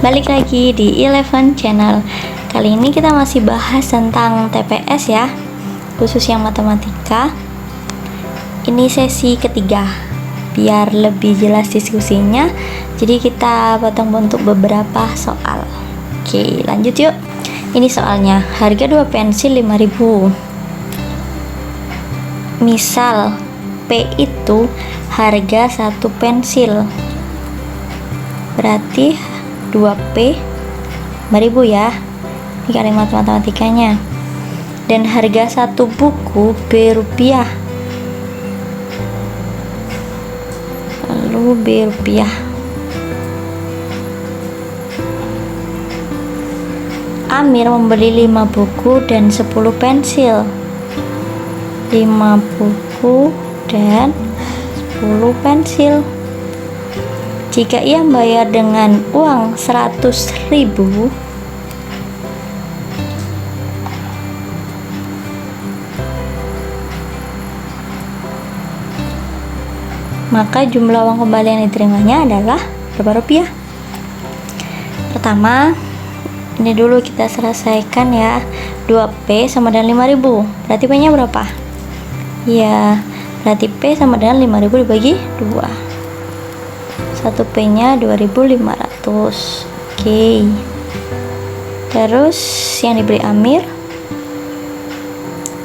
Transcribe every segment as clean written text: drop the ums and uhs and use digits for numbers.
Balik lagi di Eleven Channel. Kali ini kita masih bahas tentang TPS ya, khusus yang matematika. Ini sesi ketiga. Biar lebih jelas diskusinya, jadi kita potong bentuk beberapa soal. Oke, lanjut yuk. Ini soalnya, harga 2 pensil 5.000. Misal P itu harga 1 pensil, berarti 2P 5.000 ya. Ini kalimat matematikanya. Dan harga 1 buku B rupiah. Lalu B rupiah. Amir membeli 5 buku dan 10 pensil. 5 buku dan 10 pensil. Jika ia membayar dengan uang 100.000, maka jumlah uang kembali yang diterimanya adalah berapa rupiah? Pertama, ini dulu kita selesaikan ya. 2P sama dengan 5.000. Berarti P-nya berapa? Ya, berarti P sama dengan 5.000 dibagi 2. 1P nya 2.500. Oke. Terus yang diberi Amir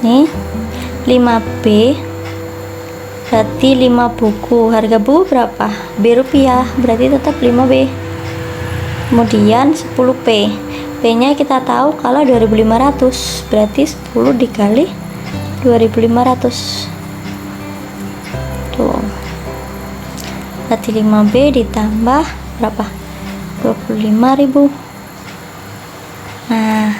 nih 5B, berarti 5 buku. Harga buku berapa? B rupiah, berarti tetap 5B. Kemudian 10P, P nya kita tahu kalau 2.500, berarti 10 dikali 2.500 tuh, berarti 5B ditambah berapa? 25.000. Nah,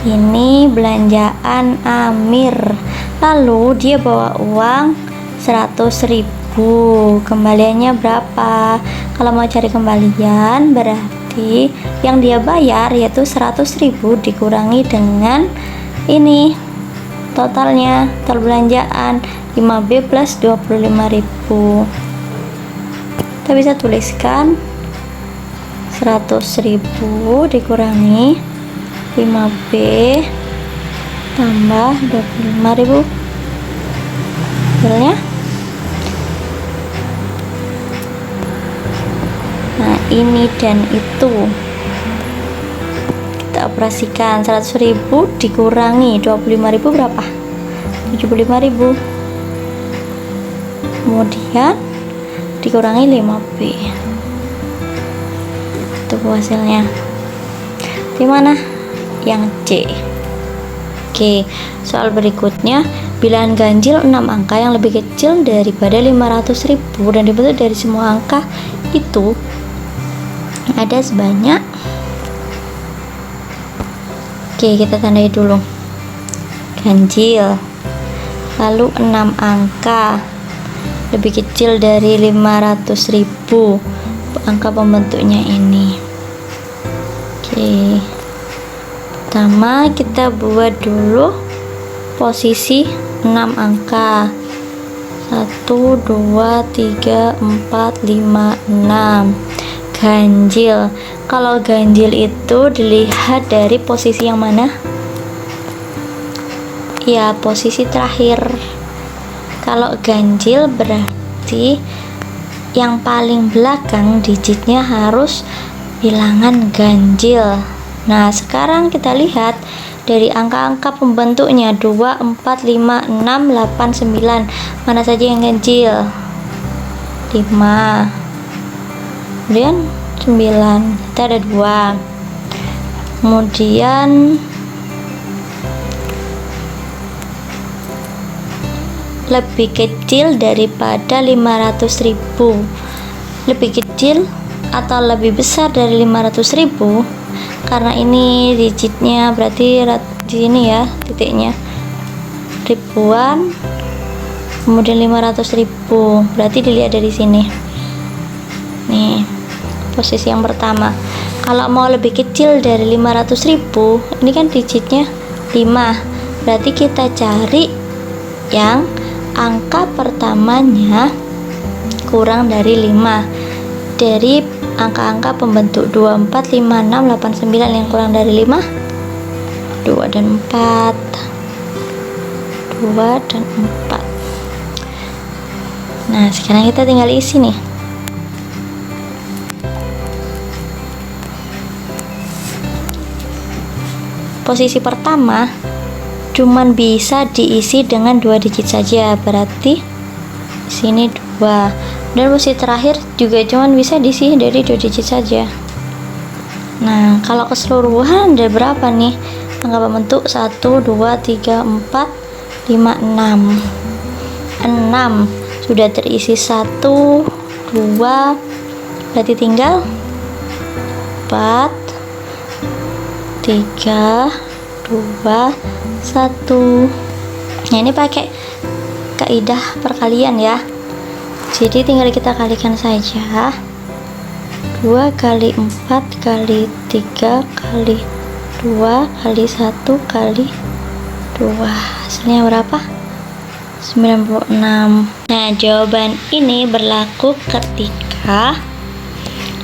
ini belanjaan Amir. Lalu dia bawa uang 100.000. Kembaliannya berapa? Kalau mau cari kembalian, berarti yang dia bayar yaitu 100.000 dikurangi dengan ini totalnya, total belanjaan 5B plus 25.000. Kita bisa tuliskan 100.000 dikurangi 5B tambah 25.000. Hasilnya, nah ini dan itu kita operasikan. 100.000 dikurangi 25.000 berapa? 75.000. Kemudian dikurangi 5B. Itu hasilnya. Di mana? Yang C. Oke, soal berikutnya, bilangan ganjil 6 angka yang lebih kecil daripada 500.000 dan dibentuk dari semua angka itu ada sebanyak. Oke, kita tandai dulu. Ganjil. Lalu 6 angka lebih kecil dari 500.000. Angka pembentuknya ini. Oke. Pertama kita buat dulu posisi 6 angka. 1 2 3 4 5 6. Ganjil. Kalau ganjil itu dilihat dari posisi yang mana? Ya, posisi terakhir. Kalau ganjil berarti yang paling belakang digitnya harus bilangan ganjil. Nah, sekarang kita lihat dari angka-angka pembentuknya 2, 4, 5, 6, 8, 9. Mana saja yang ganjil? 5. Kemudian 9. Kita ada 2. Kemudian lebih kecil daripada 500.000. Lebih kecil atau lebih besar dari 500.000, karena ini digitnya berarti di sini ya titiknya ribuan, kemudian 500.000, berarti dilihat dari sini nih posisi yang pertama. Kalau mau lebih kecil dari 500.000, ini kan digitnya 5, berarti kita cari yang angka pertamanya kurang dari 5. dari angka-angka pembentuk 2, 4, 5, 6, 8, 9 yang kurang dari 5, 2 dan 4, 2 dan 4. Nah, sekarang kita tinggal isi nih. Posisi pertama cuman bisa diisi dengan 2 digit saja, berarti sini 2. Dan posisi terakhir juga cuman bisa diisi dari 2 digit saja. Nah, kalau keseluruhan ada berapa nih? Angka pembentuk 1, 2, 3, 4, 5, 6. 6 sudah terisi 1, 2, berarti tinggal 4, 3, 2, 1. Nah, ini pakai kaidah perkalian ya. Jadi tinggal kita kalikan saja. 2 kali 4 kali 3 kali 2 kali 1 kali 2. Hasilnya berapa? 96. Nah, jawaban ini berlaku ketika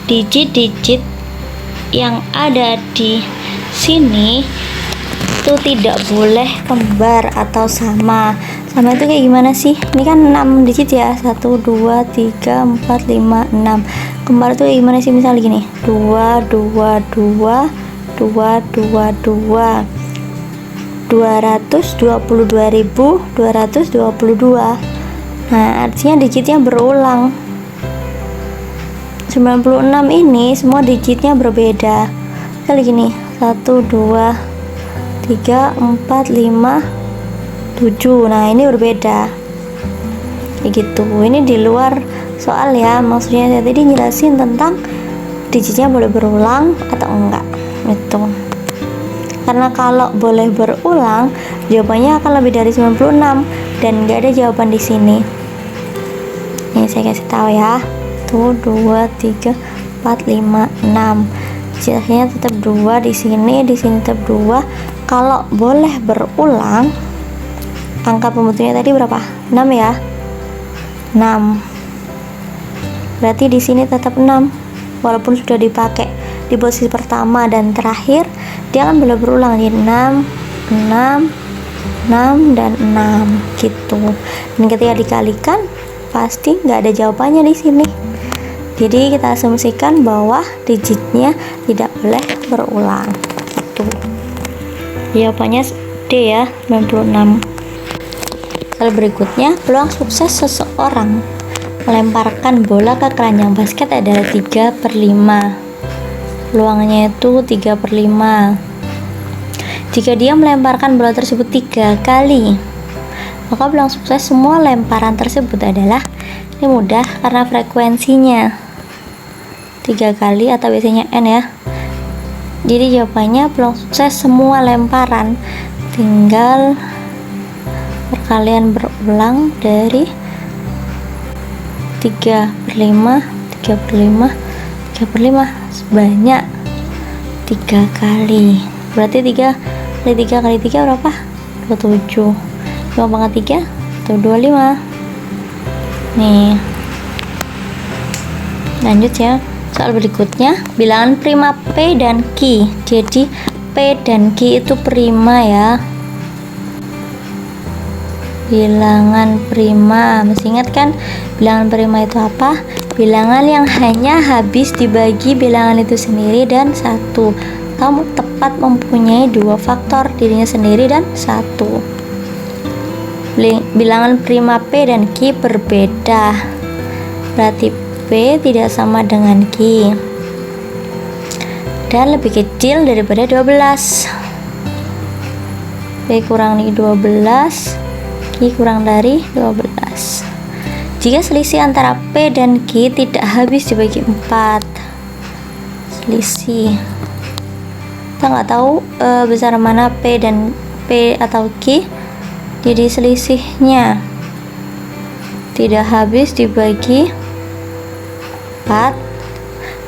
digit-digit yang ada di sini itu tidak boleh kembar atau sama. Sama itu kayak gimana sih? Ini kan 6 digit ya. 1, 2, 3, 4, 5, 6. Kembar itu kayak gimana sih? Misalnya gini, 2, 2, 2, 2, 2, 2. 222.222. Nah, artinya digitnya berulang. 96 ini semua digitnya berbeda. Kali gini, 1, 2, 3, 4, 5, 7. Nah, ini berbeda. Kayak gitu. Ini di luar soal ya. Maksudnya saya tadi jelasin tentang digitnya boleh berulang atau enggak. Itu. Karena kalau boleh berulang, jawabannya akan lebih dari 96 dan nggak ada jawaban di sini. Ini saya kasih tahu ya. Tuh 2, 3, 4, 5, 6. Hasilnya tetap 2 di sini tetap 2. Kalau boleh berulang, angka pembentuknya tadi berapa? 6 ya. 6. Berarti di sini tetap 6. Walaupun sudah dipakai di posisi pertama dan terakhir, dia kan boleh berulang di 6, 6, 6 dan 6 gitu. Dan ketika dikalikan pasti nggak ada jawabannya di sini. Jadi kita asumsikan bahwa digitnya tidak boleh berulang. Gitu. Jawabannya D ya, 96. Soal berikutnya, peluang sukses seseorang melemparkan bola ke keranjang basket adalah 3/5. Peluangnya itu 3/5. Jika dia melemparkan bola tersebut 3 kali, maka peluang sukses semua lemparan tersebut adalah, ini mudah karena frekuensinya 3 kali atau biasanya N ya. Jadi jawabannya peluang sukses semua lemparan, tinggal perkalian berulang dari 3/5, 3/5, 3/5 sebanyak 3 kali. Berarti 3 kali 3 kali 3 berapa? 27. 5 pangkat 3 atau 25. Nih, lanjut ya. Soal berikutnya, bilangan prima P dan Q. Jadi P dan Q itu prima ya. Bilangan prima, masih ingat kan bilangan prima itu apa? Bilangan yang hanya habis dibagi bilangan itu sendiri dan 1. Kamu tepat mempunyai 2 faktor, dirinya sendiri dan 1. Bilangan prima P dan Q berbeda, berarti P tidak sama dengan Q dan lebih kecil daripada 12. P kurang dari 12, Q kurang dari 12. Jika selisih antara P dan Q tidak habis dibagi 4, selisih, kita nggak tahu besar mana P dan P atau Q, jadi selisihnya tidak habis dibagi 4,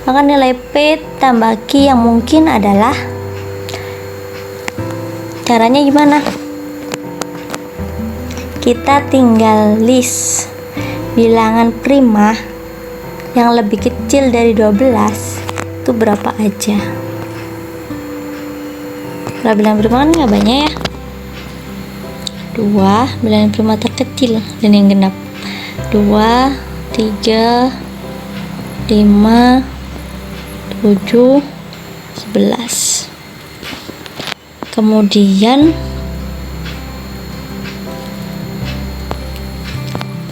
maka nilai P tambah Q yang mungkin adalah, caranya gimana? Kita tinggal list bilangan prima yang lebih kecil dari 12 itu berapa aja? Kalau bilangan prima kan nggak banyak ya, 2 bilangan prima terkecil dan yang genap, 2, 3, 5, 7, 11. Kemudian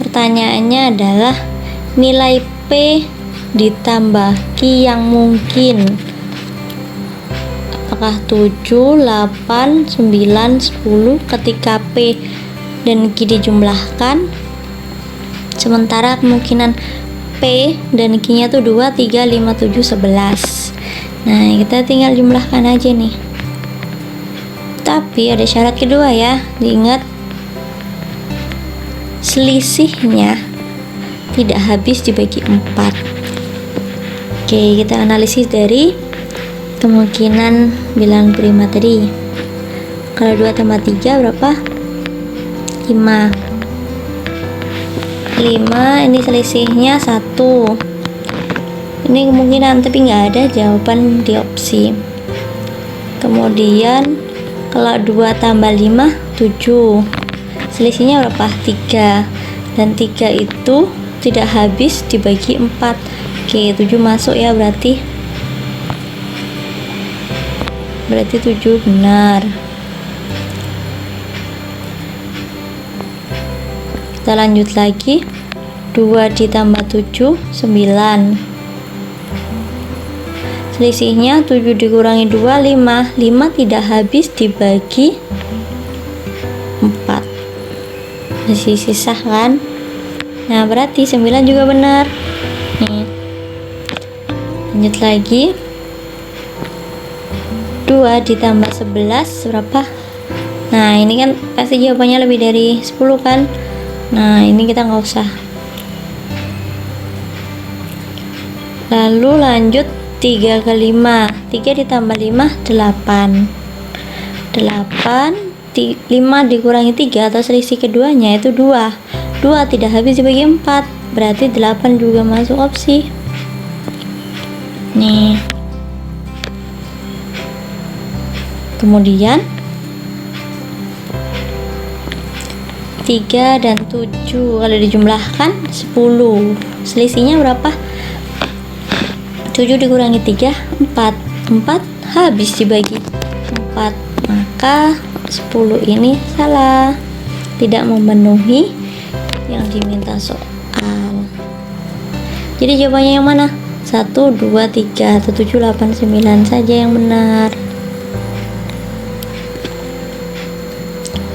pertanyaannya adalah nilai P ditambah Q yang mungkin. Apakah 7, 8, 9, 10 ketika P dan Q dijumlahkan? Sementara kemungkinan P dan Q nya tuh 2, 3, 5, 7, 11. Nah, kita tinggal jumlahkan aja nih. Tapi ada syarat kedua ya, diingat selisihnya tidak habis dibagi 4. Oke, kita analisis dari kemungkinan bilangan prima tadi. Kalau 2 tambah 3 berapa? 5. 5 ini selisihnya 1. Ini kemungkinan tapi nggak ada jawaban di opsi. Kemudian kalau 2 tambah 5 7. Selisihnya berapa? 3. Dan 3 itu tidak habis dibagi 4. Oke, 7 masuk ya, berarti 7 benar. Kita lanjut lagi. 2 ditambah 7 9. Selisihnya 7 dikurangi 2 5. 5 tidak habis dibagi 4. Masih sisa kan? Nah, berarti 9 juga benar. Nih. Lanjut lagi. 2 ditambah 11 berapa? Nah, ini kan pasti jawabannya lebih dari 10 kan? Nah, ini kita nggak usah. Lalu lanjut 3 ke 5. 3 ditambah 5 8. 5 dikurangi 3 atau selisih keduanya itu 2. 2 tidak habis dibagi 4. Berarti 8 juga masuk opsi. Nih. Kemudian 3 dan 7 kalau dijumlahkan 10. Selisihnya berapa? 7 dikurangi 3 4. 4 habis dibagi 4. Maka 10 ini salah, tidak memenuhi yang diminta soal. Jadi jawabannya yang mana? 1, 2, 3, atau 7, 8, 9 saja yang benar.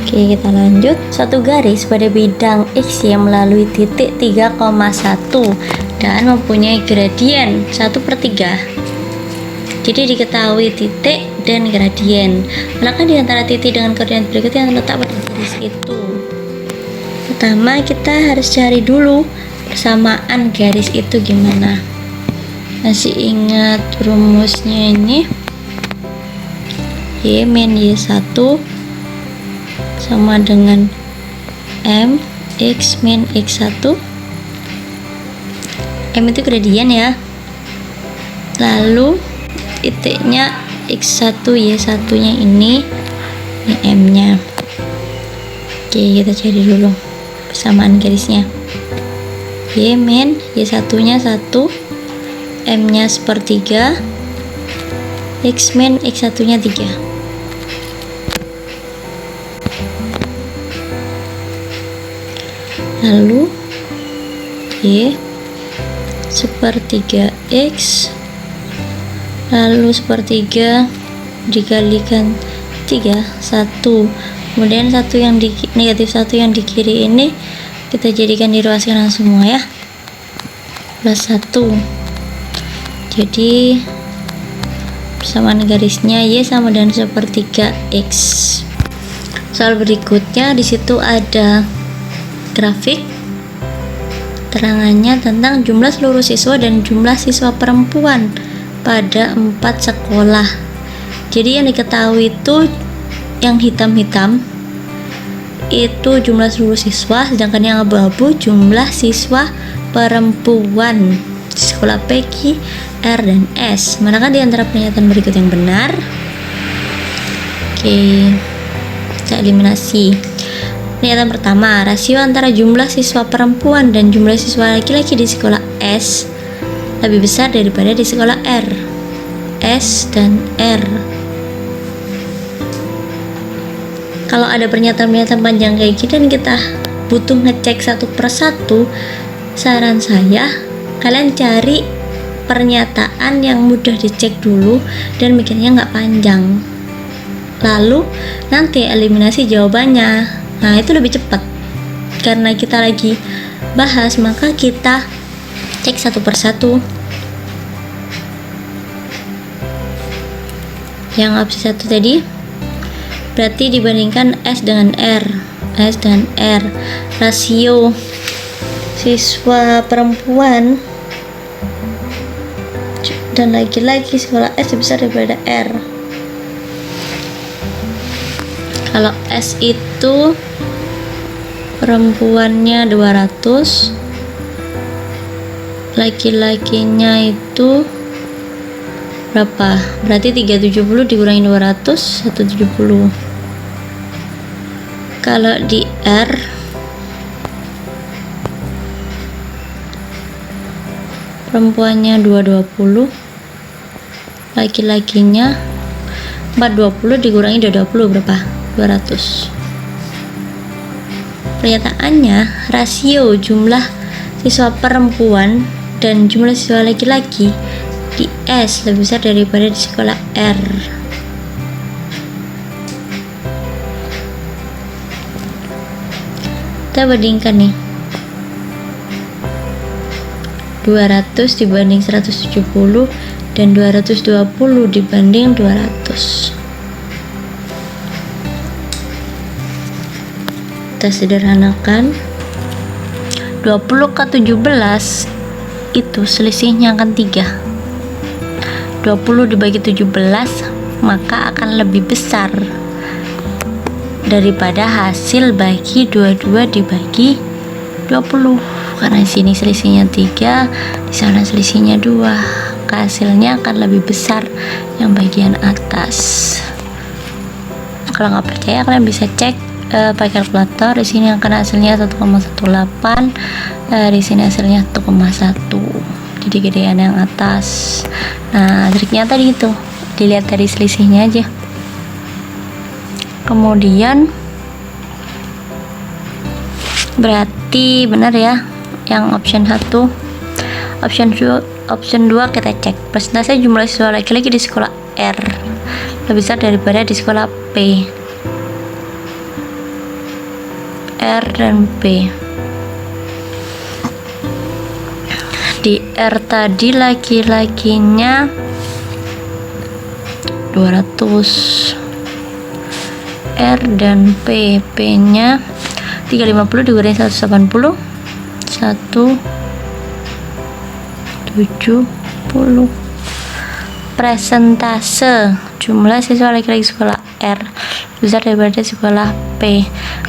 Oke, kita lanjut. Suatu garis pada bidang X yang melalui titik 3,1 dan mempunyai gradien 1/3. Jadi diketahui titik dan gradien. Maka di antara titik dengan koordinat berikut yang terletak pada garis itu. Pertama, kita harus cari dulu persamaan garis itu gimana. Masih ingat rumusnya ini? Y min Y1 sama dengan M X min X1. M itu gradien ya. Lalu titiknya X1 Y1 nya ini M nya. Oke, kita cari dulu persamaan garisnya. Y min Y1 nya 1, M nya 1/3, X min X1 nya 3. Lalu Y 1/3 X, lalu 1/3 dikalikan 3 1. Kemudian negatif 1 yang di kiri ini kita jadikan di ruas kanan semua ya, plus 1. Jadi persamaan garisnya Y sama dengan 1/3 X. Soal berikutnya, di situ ada grafik terangannya tentang jumlah seluruh siswa dan jumlah siswa perempuan pada 4 sekolah. Jadi yang diketahui itu yang hitam-hitam itu jumlah seluruh siswa, sedangkan yang abu-abu jumlah siswa perempuan. di sekolah P, Q, R, dan S. Manakah di antara pernyataan berikut yang benar? Oke, kita eliminasi. Pernyataan pertama, rasio antara jumlah siswa perempuan dan jumlah siswa laki-laki di sekolah S lebih besar daripada di sekolah R. S dan R. Kalau ada pernyataan-pernyataan panjang kayak gini dan kita butuh ngecek satu persatu, saran saya kalian cari pernyataan yang mudah dicek dulu dan mikirnya nggak panjang, lalu nanti eliminasi jawabannya. Nah, itu lebih cepat. Karena kita lagi bahas, maka kita cek satu persatu. Yang opsi 1 tadi berarti dibandingkan S dengan R. S dan R, rasio siswa perempuan dan laki-laki sekolah S lebih besar daripada R. Kalau S itu perempuannya 200, laki-lakinya itu berapa? Berarti 370 dikurangi 200, 170. Kalau di R perempuannya 220, laki-lakinya 420 dikurangi 220 berapa? 200. Pernyataannya, rasio jumlah siswa perempuan dan jumlah siswa laki-laki di S lebih besar daripada di sekolah R. Kita bandingkan nih, 200 dibanding 170 dan 220 dibanding 200. Kita sederhanakan, 20 ke 17 itu selisihnya akan 3. 20 dibagi 17 maka akan lebih besar daripada hasil bagi 22 dibagi 20, karena di sini selisihnya 3, di sana selisihnya 2. Hasilnya akan lebih besar yang bagian atas. Kalau nggak percaya kalian bisa cek pakai kalkulator. Di sini akan hasilnya 1,18, di sini hasilnya 1,1. Jadi gedean yang atas. Nah, triknya tadi itu dilihat dari selisihnya aja. Kemudian berarti benar ya yang option 1. Option 2 kita cek persentase jumlah siswa laki-laki di sekolah R lebih besar daripada di sekolah P. R dan P. Di R tadi laki-lakinya 200, R dan P, nya 350 dikurangi 180, 170. Persentase jumlah siswa laki-laki sekolah R besar daripada sekolah P.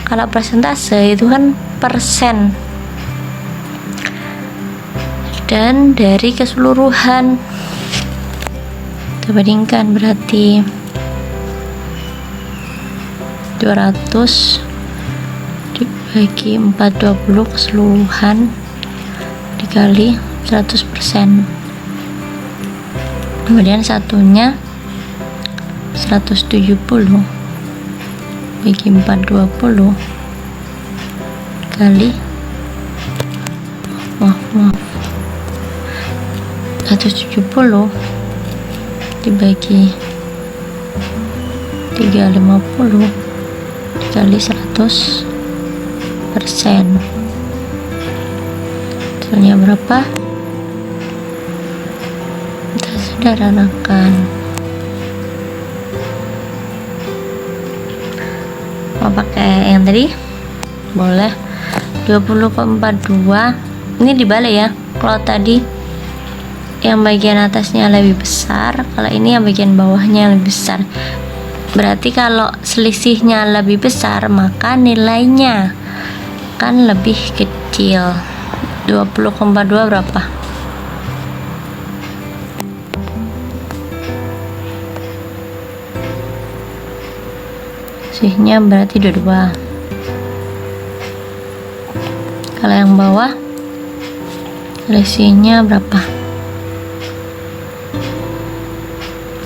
Kalau persentase itu kan persen, dan dari keseluruhan. Kita bandingkan, berarti 200 dibagi 420 keseluruhan dikali 100%. Kemudian satunya 170 bagi 420 kali 170 dibagi 350 dikali 100%. Hasilnya berapa? Kita sederhanakan. Mau pakai yang tadi? Boleh. 20 ke 42. Ini dibalik ya. Kalau tadi yang bagian atasnya lebih besar, kalau ini yang bagian bawahnya lebih besar. Berarti kalau selisihnya lebih besar, maka nilainya kan lebih kecil. 20 ke 42 berapa? Selisihnya berarti 22. Kalau yang bawah selisihnya berapa?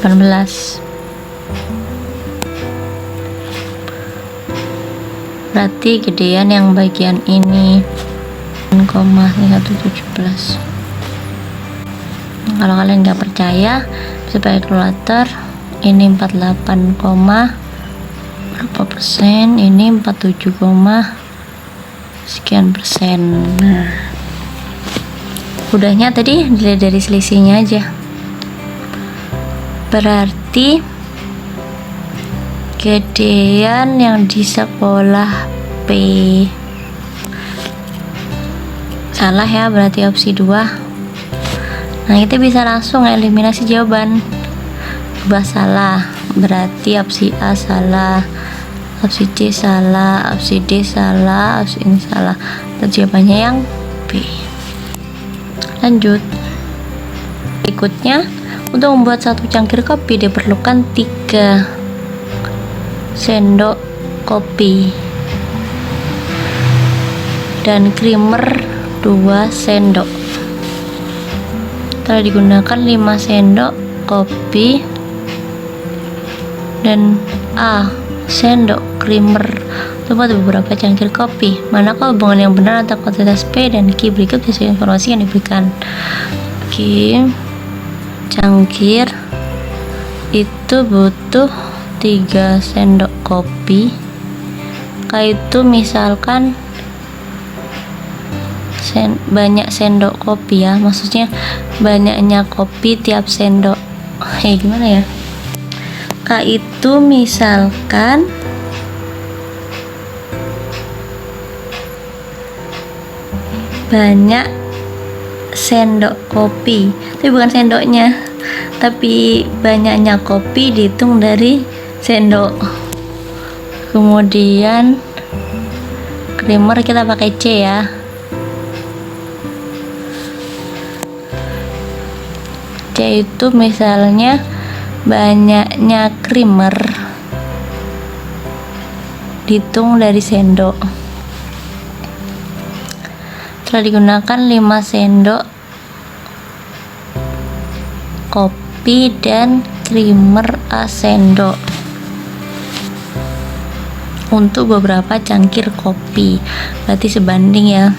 18. Berarti gedean yang bagian ini 1,17. Kalau kalian nggak percaya bisa pakai kalkulator. Ini 48, berapa persen, ini 47, sekian persen. Nah, udahnya tadi dilihat dari selisihnya aja. Berarti gedean yang di sekolah P. Salah ya, berarti opsi 2. Nah, kita bisa langsung eliminasi jawaban. Ubah salah, berarti opsi A salah, opsi C salah, opsi D salah, opsi ini salah. Dan jawabannya yang B. Lanjut. Berikutnya, untuk membuat satu cangkir kopi diperlukan 3 sendok kopi dan creamer 2 sendok. Telah digunakan 5 sendok kopi dan A sendok creamer untuk beberapa cangkir kopi. Manakah hubungan yang benar antara kuantitas P dan Q? Berikut sesuai informasi yang diberikan. Oke, cangkir itu butuh 3 sendok kopi. Kayak itu misalkan banyak sendok kopi ya, maksudnya banyaknya kopi tiap sendok. Gimana ya? Kayak itu misalkan banyak sendok kopi, tapi bukan sendoknya, tapi banyaknya kopi dihitung dari sendok. Kemudian creamer kita pakai C ya. C itu misalnya banyaknya creamer dihitung dari sendok. Telah digunakan 5 sendok kopi dan creamer A sendok untuk beberapa cangkir kopi. Berarti sebanding ya,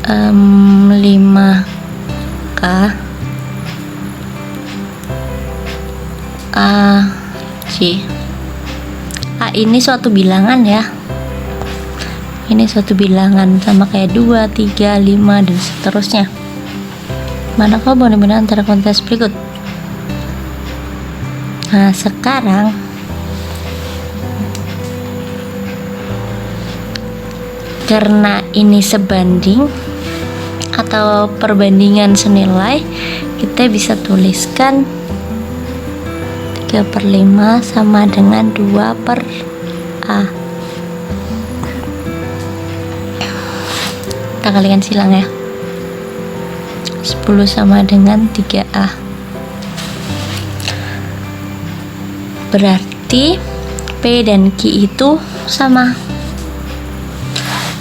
5K A C. A ini suatu bilangan ya, ini suatu bilangan sama kayak 2, 3, 5 dan seterusnya. Manakah benar-benar antara kuantitas berikut? Nah, sekarang karena ini sebanding atau perbandingan senilai, kita bisa tuliskan 3/5 sama dengan 2/A. Kita kalikan silang ya, 10 sama dengan 3A. Berarti P dan Q itu sama.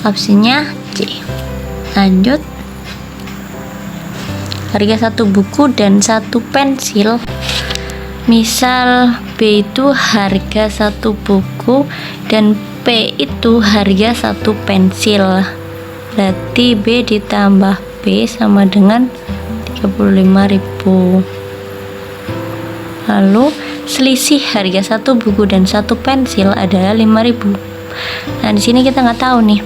Opsinya C. Lanjut. Harga satu buku dan satu pensil. Misal B itu harga satu buku dan P itu harga satu pensil. Berarti B ditambah P sama dengan 35.000. Lalu selisih harga satu buku dan satu pensil adalah 5.000. Nah, di sini kita nggak tahu nih,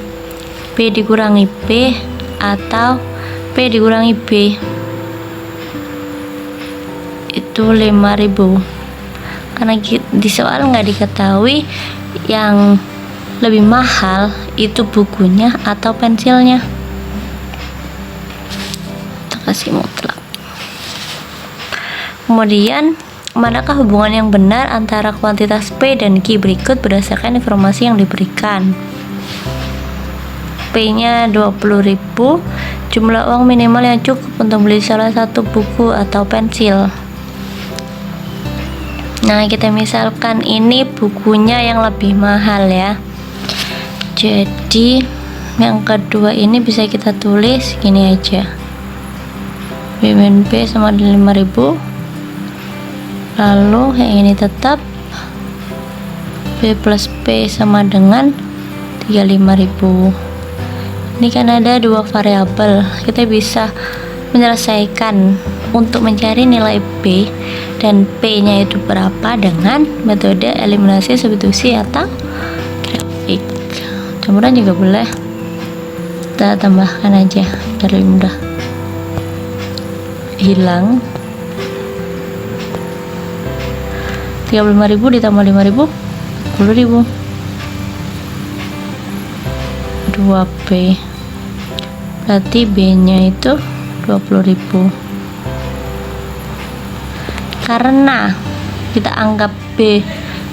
P dikurangi P atau P dikurangi B itu 5.000. Karena di soal nggak diketahui yang lebih mahal itu bukunya atau pensilnya. Kita kasih mutlak. Kemudian, manakah hubungan yang benar antara kuantitas P dan Q? Berikut berdasarkan informasi yang diberikan. P-nya 20.000, jumlah uang minimal yang cukup untuk beli salah satu buku atau pensil. Nah, kita misalkan ini bukunya yang lebih mahal ya. Jadi yang kedua ini bisa kita tulis gini aja. B-B sama dengan 5.000. Lalu yang ini tetap B plus P sama dengan 35.000. Ini kan ada dua variabel, kita bisa menyelesaikan untuk mencari nilai B dan P nya itu berapa dengan metode eliminasi substitusi atau grafik. Campuran juga boleh, kita tambahkan aja biar lebih mudah. Hilang 35.000 ditambah 5.000 10.000. 2B berarti B nya itu 20.000. Karena kita anggap B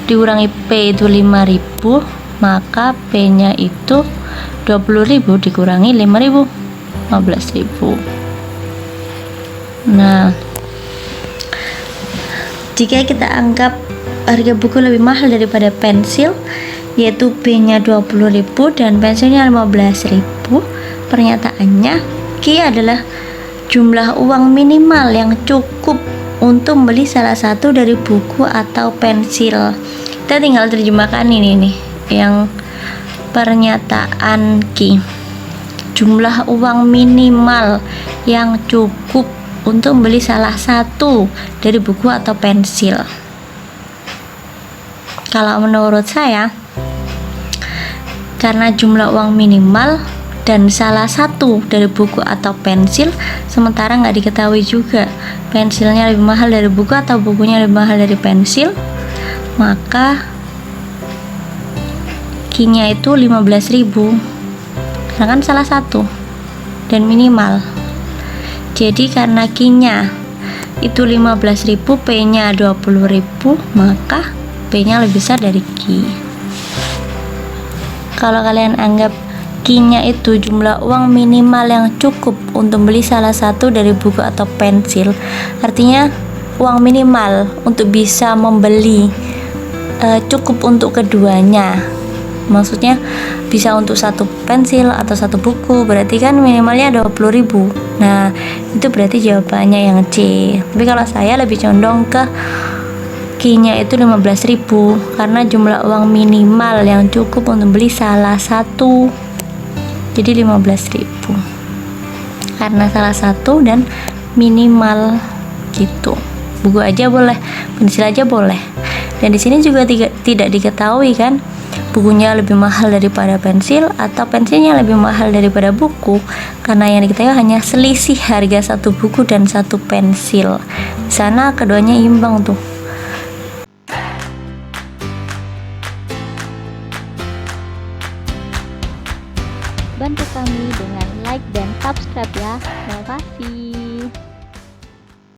dikurangi P itu 5.000, maka P nya itu 20.000 dikurangi 5.000 15.000. Nah, jika kita anggap harga buku lebih mahal daripada pensil, yaitu B nya 20.000 dan pensilnya 15.000, pernyataannya Q adalah jumlah uang minimal yang cukup untuk membeli salah satu dari buku atau pensil. Kita tinggal terjemahkan ini nih, yang pernyataan Q, jumlah uang minimal yang cukup untuk membeli salah satu dari buku atau pensil. Kalau menurut saya, karena jumlah uang minimal dan salah satu dari buku atau pensil, sementara nggak diketahui juga pensilnya lebih mahal dari buku atau bukunya lebih mahal dari pensil, maka Q-nya itu 15.000 karena kan salah satu dan minimal. Jadi karena Q-nya itu 15.000, P-nya 20.000, maka P-nya lebih besar dari Q. Kalau kalian anggap Q-nya itu jumlah uang minimal yang cukup untuk beli salah satu dari buku atau pensil, artinya uang minimal untuk bisa membeli cukup untuk keduanya. Maksudnya bisa untuk satu pensil atau satu buku, berarti kan minimalnya 20.000. Nah, itu berarti jawabannya yang C. Tapi kalau saya lebih condong ke Q-nya itu 15.000 karena jumlah uang minimal yang cukup untuk beli salah satu. Jadi 15.000 karena salah satu dan minimal gitu. Buku aja boleh, pensil aja boleh. Dan di sini juga tidak diketahui kan bukunya lebih mahal daripada pensil atau pensilnya lebih mahal daripada buku, karena yang diketahui hanya selisih harga satu buku dan satu pensil. Di sana keduanya imbang tuh. Bantu kami dengan like dan subscribe ya. Terima kasih.